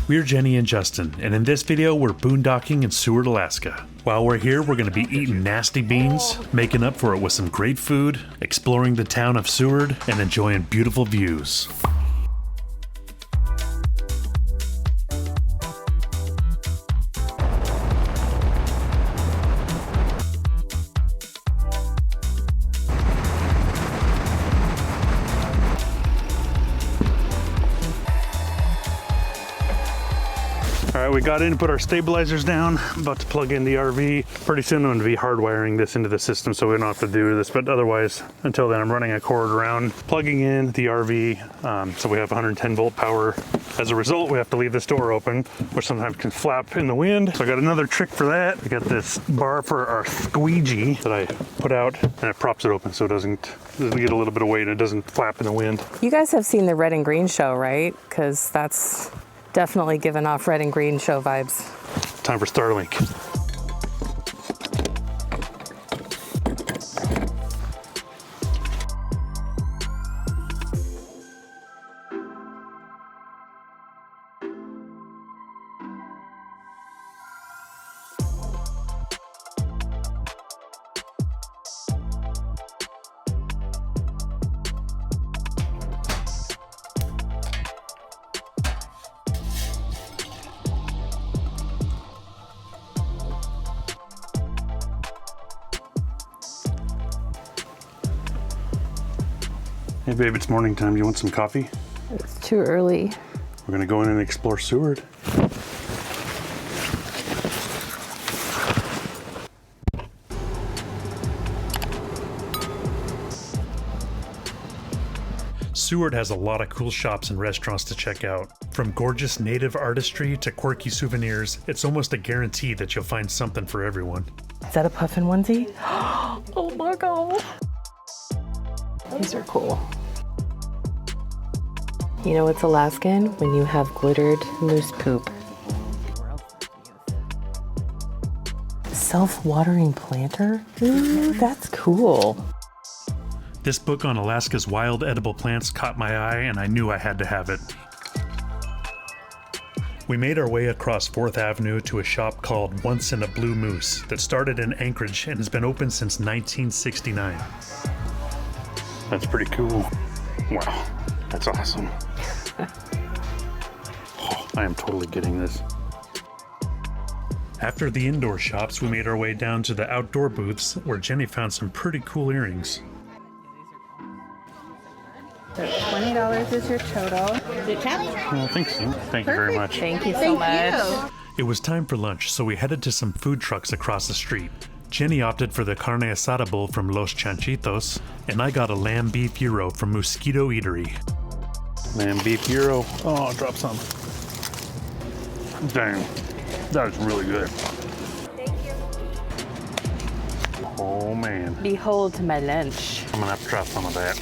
We're Jenny and Justin, and in this video we're boondocking in Seward, Alaska. While we're here, we're going to be eating nasty beans, making up for it with some great food, exploring the town of Seward, and enjoying beautiful views. All right, we got in to put our stabilizers down, about to plug in the RV. Pretty soon I'm gonna be hardwiring this into the system so we don't have to do this, but otherwise, until then I'm running a cord around, plugging in the RV, so we have 110 volt power. As a result, we have to leave this door open, which sometimes can flap in the wind. So I got another trick for that. I got this bar for our squeegee that I put out, and it props it open so it doesn't get a little bit of weight and it doesn't flap in the wind. You guys have seen the red and green show, right? Because that's definitely giving off red and green show vibes. Time for Starlink. Hey babe, it's morning time. You want some coffee? It's too early. We're gonna go in and explore Seward. Seward has a lot of cool shops and restaurants to check out. From gorgeous native artistry to quirky souvenirs, it's almost a guarantee that you'll find something for everyone. Is that a puffin onesie? Oh my god. These are cool. You know what's Alaskan? When you have glittered moose poop. Self-watering planter? Ooh, that's cool. This book on Alaska's wild edible plants caught my eye and I knew I had to have it. We made our way across 4th Avenue to a shop called Once in a Blue Moose that started in Anchorage and has been open since 1969. That's pretty cool. Wow, that's awesome. Oh, I am totally getting this. After the indoor shops, we made our way down to the outdoor booths where Jenny found some pretty cool earrings. So $20 is your total. Good challenge. I think so. Thank you very much. Thank you so much. It was time for lunch, so we headed to some food trucks across the street. Jenny opted for the carne asada bowl from Los Chanchitos, and I got a lamb beef gyro from Mosquito Eatery. Lamb beef gyro. Oh, I'll drop some. Dang, that is really good. Thank you. Oh man. Behold my lunch. I'm gonna have to try some of that.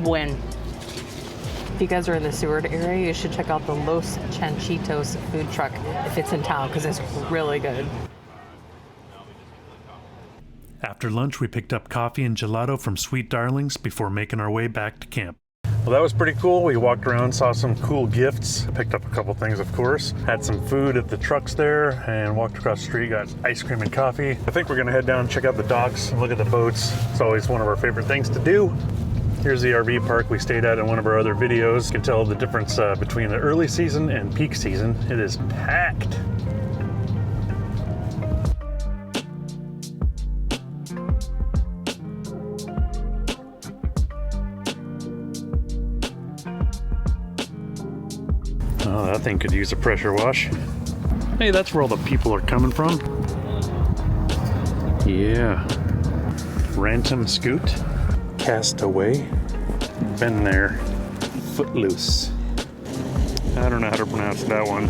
When? If you guys are in the Seward area, you should check out the Los Chanchitos food truck if it's in town, because it's really good. After lunch, we picked up coffee and gelato from Sweet Darlings before making our way back to camp. Well, that was pretty cool. We walked around, saw some cool gifts, picked up a couple things, of course. Had some food at the trucks there and walked across the street, got ice cream and coffee. I think we're gonna head down and check out the docks and look at the boats. It's always one of our favorite things to do. Here's the RV park we stayed at in one of our other videos. You can tell the difference between the early season and peak season. It is packed. Oh, that thing could use a pressure wash. Hey, that's where all the people are coming from. Yeah. Rantum Scoot. Castaway. Been there. Footloose. I don't know how to pronounce that one.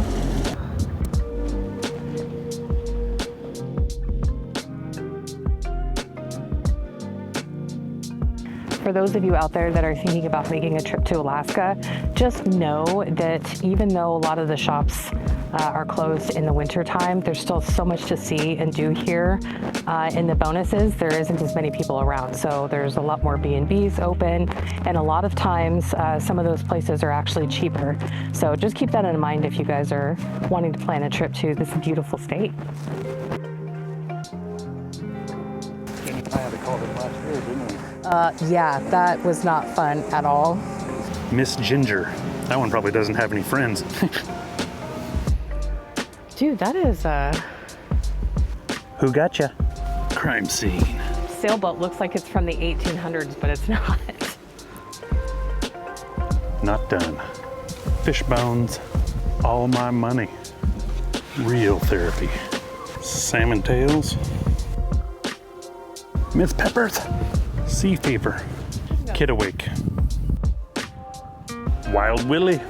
for those of you out there that are thinking about making a trip to Alaska, just know that even though a lot of the shops are closed in the winter time, there's still so much to see and do here. In the bonuses, there isn't as many people around, so there's a lot more B&Bs open, and a lot of times some of those places are actually cheaper. So just keep that in mind if you guys are wanting to plan a trip to this beautiful state. I had to call it last year, didn't we? Yeah, that was not fun at all. Miss Ginger. That one probably doesn't have any friends. Dude, that is Who got ya? Crime scene. sailboat. Looks like it's from the 1800s, but it's not. Not done. Fish bones. All my money. Real therapy. Salmon tails. Miss Peppers. Sea fever. Kittiwake. Wild Willie.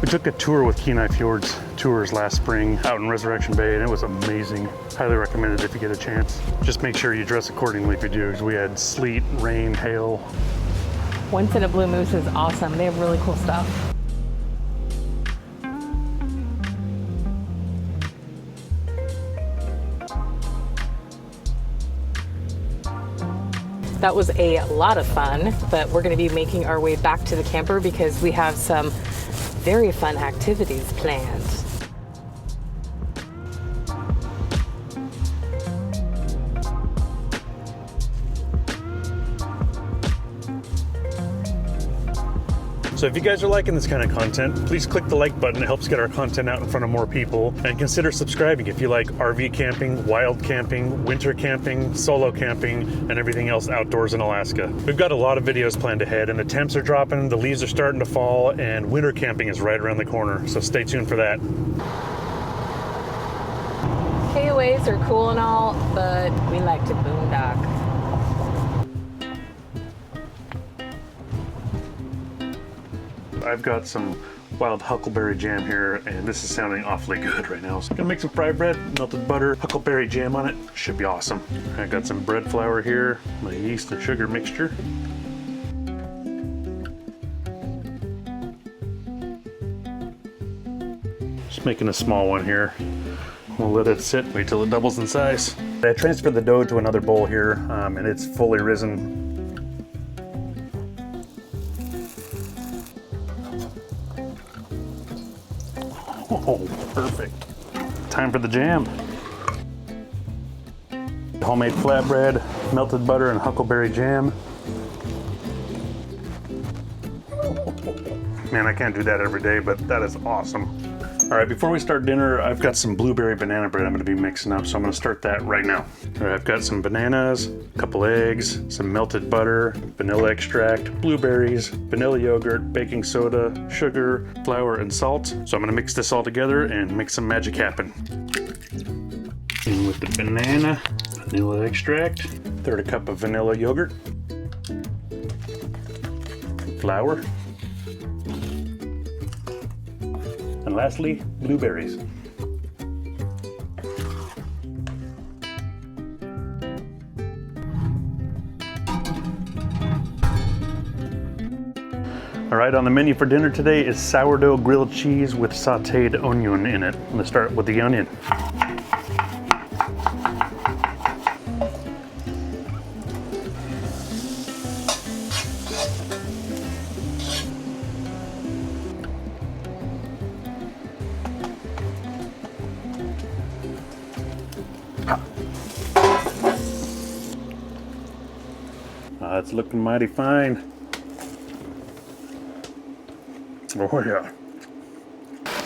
We took a tour with Kenai Fjords Tours last spring out in Resurrection Bay, and it was amazing. Highly recommend it if you get a chance. Just make sure you dress accordingly if you do, because we had sleet, rain, hail. Once in a Blue Moose is awesome. They have really cool stuff. That was a lot of fun, but we're going to be making our way back to the camper because we have some very fun activities planned. So if you guys are liking this kind of content, please click the like button. It helps get our content out in front of more people. And consider subscribing if you like RV camping, wild camping, winter camping, solo camping, and everything else outdoors in Alaska. We've got a lot of videos planned ahead, and the temps are dropping, the leaves are starting to fall, and winter camping is right around the corner. So stay tuned for that. KOAs are cool and all, but we like to boondock. I've got some wild huckleberry jam here, and this is sounding awfully good right now. So I'm gonna make some fry bread, melted butter, huckleberry jam on it. Should be awesome. I got some bread flour here, my yeast and sugar mixture. Just making a small one here. We'll let it sit, wait till it doubles in size. I transferred the dough to another bowl here, and it's fully risen. Oh, perfect. Time for the jam. Homemade flatbread, melted butter, and huckleberry jam. Man, I can't do that every day, but that is awesome. All right, before we start dinner, I've got some blueberry banana bread I'm gonna be mixing up, so I'm gonna start that right now. All right, I've got some bananas, a couple eggs, some melted butter, vanilla extract, blueberries, vanilla yogurt, baking soda, sugar, flour, and salt. So I'm gonna mix this all together and make some magic happen. In with the banana, vanilla extract, third a cup of vanilla yogurt, flour, and lastly, blueberries. All right, on the menu for dinner today is sourdough grilled cheese with sauteed onion in it. I'm gonna start with the onion. It's looking mighty fine. Oh yeah.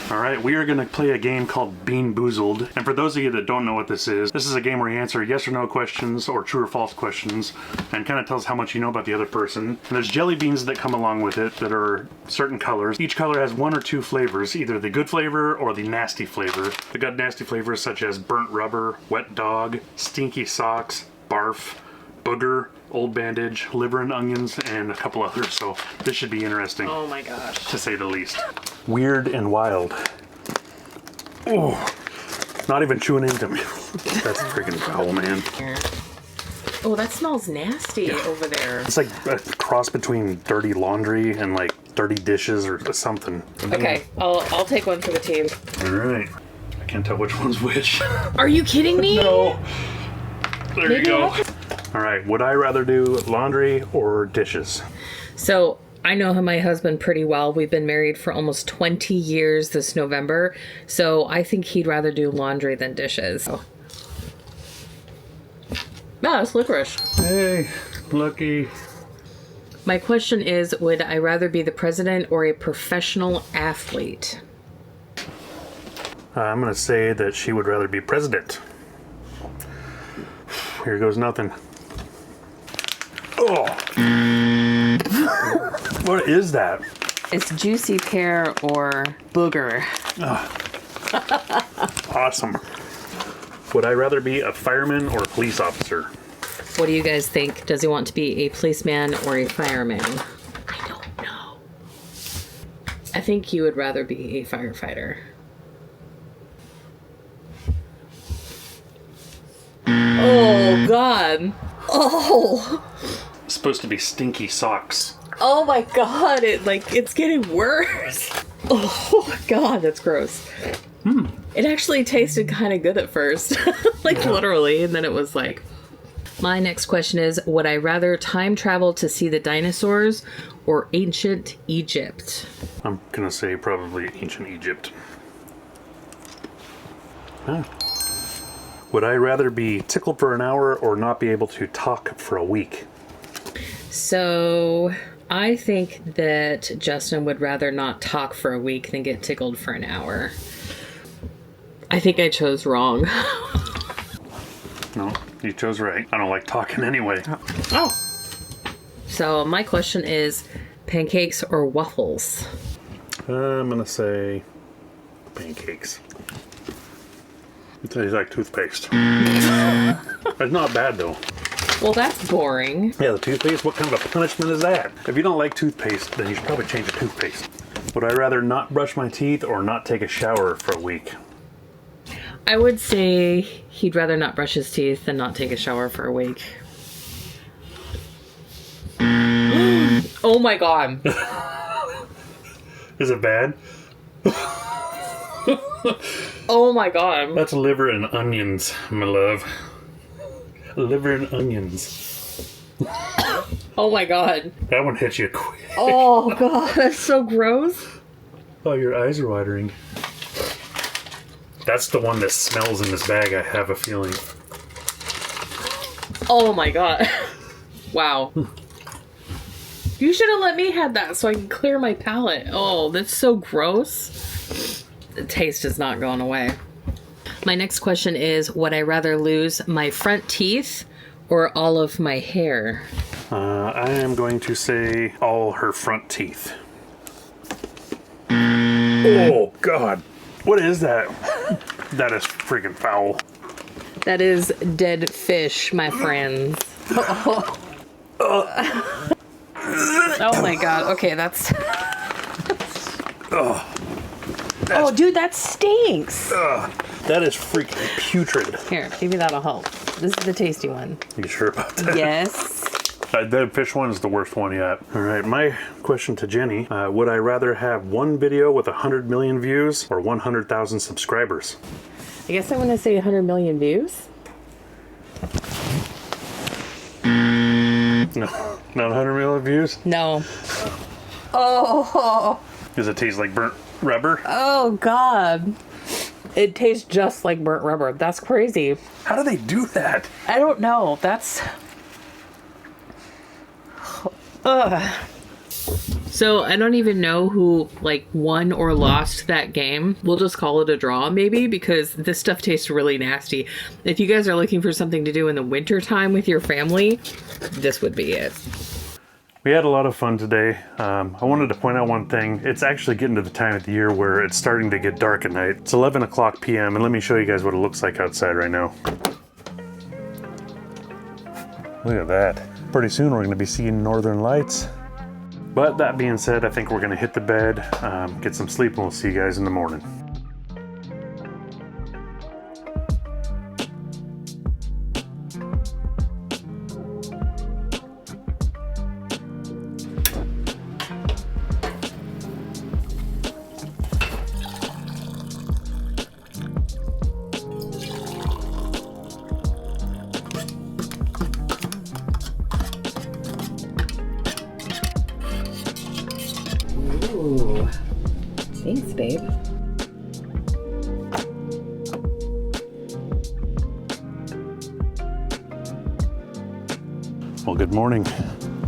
All right, we are gonna play a game called BeanBoozled. And for those of you that don't know what this is a game where you answer yes or no questions or true or false questions and kind of tells how much you know about the other person. And there's jelly beans that come along with it that are certain colors. Each color has one or two flavors, either the good flavor or the nasty flavor. The good nasty flavors such as burnt rubber, wet dog, stinky socks, barf, booger, old bandage, liver and onions, and a couple others. So this should be interesting. Oh my gosh. To say the least. Weird and wild. Oh, Not even chewing into me. That's freaking foul, man. Oh, that smells nasty over there. It's like a cross between dirty laundry and like dirty dishes or something. Okay, I'll take one for the team. All right. I can't tell which one's which. Are you kidding me? No. There Maybe you go. All right. Would I rather do laundry or dishes? So I know my husband pretty well. We've been married for almost 20 years this November. So I think he'd rather do laundry than dishes. Oh. No, it's licorice. Hey, lucky. My question is, would I rather be the president or a professional athlete? I'm going to say that she would rather be president. Here goes nothing. Oh. What is that? It's juicy pear or booger. Awesome. Would I rather be a fireman or a police officer? What do you guys think? Does he want to be a policeman or a fireman? I don't know. I think you would rather be a firefighter. Oh, God. Oh. It's supposed to be stinky socks. Oh, my God. It's getting worse. Oh, God, that's gross. It actually tasted kind of good at first. Literally. And then it was like... My next question is, would I rather time travel to see the dinosaurs or ancient Egypt? I'm going to say probably ancient Egypt. Huh. Would I rather be tickled for an hour or not be able to talk for a week? So I think that Justin would rather not talk for a week than get tickled for an hour. I think I chose wrong. No, you chose right. I don't like talking anyway. Oh. So my question is, pancakes or waffles? I'm going to say pancakes. It tastes like toothpaste. It's not bad though. Well, that's boring. Yeah, the toothpaste, what kind of a punishment is that? If you don't like toothpaste, then you should probably change the toothpaste. Would I rather not brush my teeth or not take a shower for a week? I would say he'd rather not brush his teeth than not take a shower for a week. Oh my God. Is it bad? Oh my God. That's liver and onions, my love. Liver and onions. Oh my God. That one hit you quick. Oh God, that's so gross. Oh, your eyes are watering. That's the one that smells in this bag, I have a feeling. Oh my God. Wow. You should have let me have that so I can clear my palate. Oh, that's so gross. The taste is not going away. My next question is, would I rather lose my front teeth or all of my hair? I am going to say all her front teeth. Oh, God. What is that? That is freaking foul. That is dead fish, my friends. Oh my God. Okay, that's... Oh, dude, that stinks. That is freaking putrid. Here, maybe that'll help. This is the tasty one. You sure about that? Yes. The fish one is the worst one yet. All right, my question to Jenny, would I rather have one video with 100 million views or 100,000 subscribers? I guess I want to say 100 million views. No, not 100 million views? No. Oh. Does it taste like burnt rubber? Oh, God. It tastes just like burnt rubber. That's crazy. How do they do that? I don't know. That's... Ugh. So I don't even know who won or lost that game. We'll just call it a draw maybe, because this stuff tastes really nasty. If you guys are looking for something to do in the winter time with your family, this would be it. We had a lot of fun today. I wanted to point out one thing. It's actually getting to the time of the year where it's starting to get dark at night. It's 11 o'clock p.m. and let me show you guys what it looks like outside right now. Look at that. Pretty soon we're going to be seeing northern lights. But that being said, I think we're going to hit the bed, get some sleep, and we'll see you guys in the morning. Well, good morning.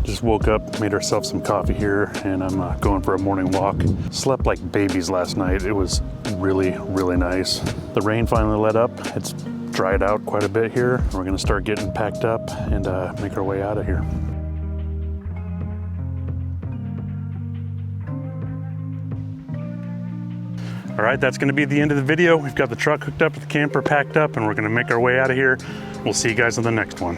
Just woke up, made ourselves some coffee here, and I'm going for a morning walk. Slept like babies last night. It was really, really nice. The rain finally let up. It's dried out quite a bit here. We're gonna start getting packed up and make our way out of here. All right, that's gonna be the end of the video. We've got the truck hooked up, the camper packed up, and we're gonna make our way out of here. We'll see you guys on the next one.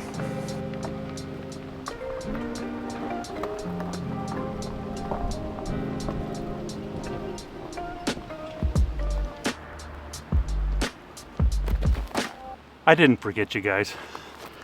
I didn't forget you guys.